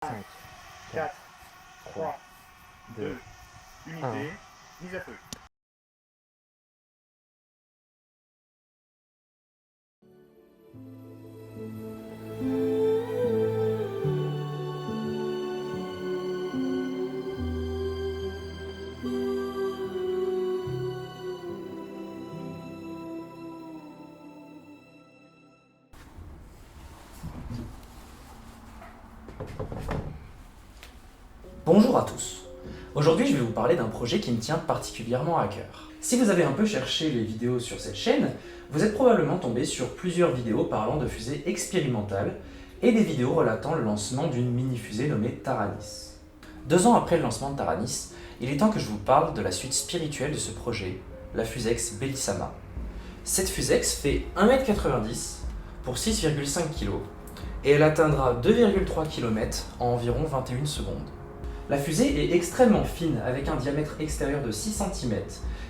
5, 4, 3, 2, 1. Mise à feu. Bonjour à tous. Aujourd'hui, je vais vous parler d'un projet qui me tient particulièrement à cœur. Si vous avez un peu cherché les vidéos sur cette chaîne, vous êtes probablement tombé sur plusieurs vidéos parlant de fusées expérimentales et des vidéos relatant le lancement d'une mini-fusée nommée Taranis. 2 ans après le lancement de Taranis, il est temps que je vous parle de la suite spirituelle de ce projet, la Fusex Bellissama. Cette Fusex fait 1m90 pour 6,5 kg et elle atteindra 2,3 km en environ 21 secondes. La fusée est extrêmement fine avec un diamètre extérieur de 6 cm.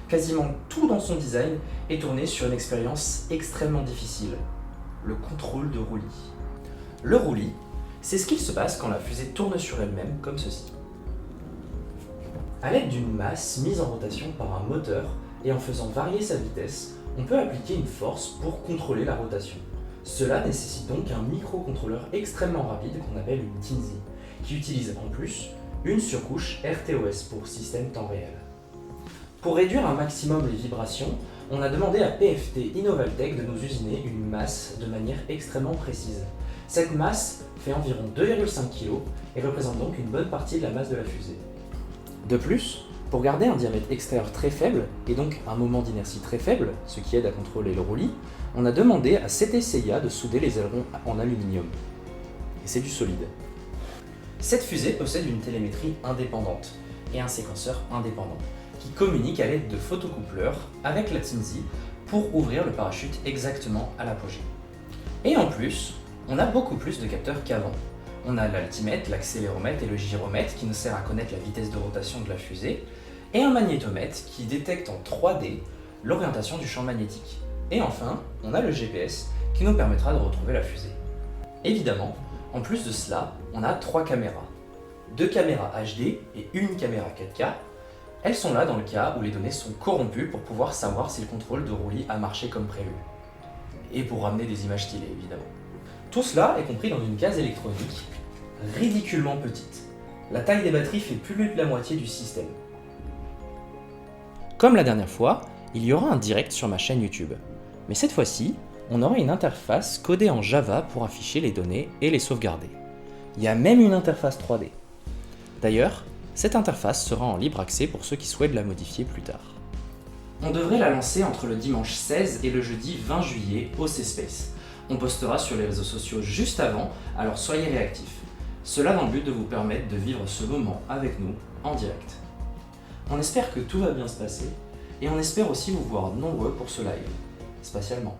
Quasiment tout dans son design est tourné sur une expérience extrêmement difficile, le contrôle de roulis. Le roulis, c'est ce qu'il se passe quand la fusée tourne sur elle-même comme ceci. À l'aide d'une masse mise en rotation par un moteur et en faisant varier sa vitesse, on peut appliquer une force pour contrôler la rotation. Cela nécessite donc un microcontrôleur extrêmement rapide qu'on appelle une TINSI, qui utilise en plus une surcouche RTOS pour système temps réel. Pour réduire un maximum les vibrations, on a demandé à PFT Innovaltech de nous usiner une masse de manière extrêmement précise. Cette masse fait environ 2,5 kg et représente donc une bonne partie de la masse de la fusée. De plus, pour garder un diamètre extérieur très faible et donc un moment d'inertie très faible, ce qui aide à contrôler le roulis, on a demandé à CTCIA de souder les ailerons en aluminium. Et c'est du solide. Cette fusée possède une télémétrie indépendante et un séquenceur indépendant qui communique à l'aide de photocoupleurs avec la TINSI pour ouvrir le parachute exactement à l'apogée. Et en plus, on a beaucoup plus de capteurs qu'avant. On a l'altimètre, l'accéléromètre et le gyromètre qui nous sert à connaître la vitesse de rotation de la fusée et un magnétomètre qui détecte en 3D l'orientation du champ magnétique. Et enfin, on a le GPS qui nous permettra de retrouver la fusée. Évidemment, en plus de cela, on a 3 caméras. 2 caméras HD et une caméra 4K. Elles sont là dans le cas où les données sont corrompues pour pouvoir savoir si le contrôle de roulis a marché comme prévu. Et pour ramener des images stylées, évidemment. Tout cela est compris dans une case électronique ridiculement petite. La taille des batteries fait plus de la moitié du système. Comme la dernière fois, il y aura un direct sur ma chaîne YouTube. Mais cette fois-ci, on aura une interface codée en Java pour afficher les données et les sauvegarder. Il y a même une interface 3D. D'ailleurs, cette interface sera en libre accès pour ceux qui souhaitent la modifier plus tard. On devrait la lancer entre le dimanche 16 et le jeudi 20 juillet au C-Space. On postera sur les réseaux sociaux juste avant, alors soyez réactifs. Cela dans le but de vous permettre de vivre ce moment avec nous en direct. On espère que tout va bien se passer et on espère aussi vous voir nombreux pour ce live, spatialement.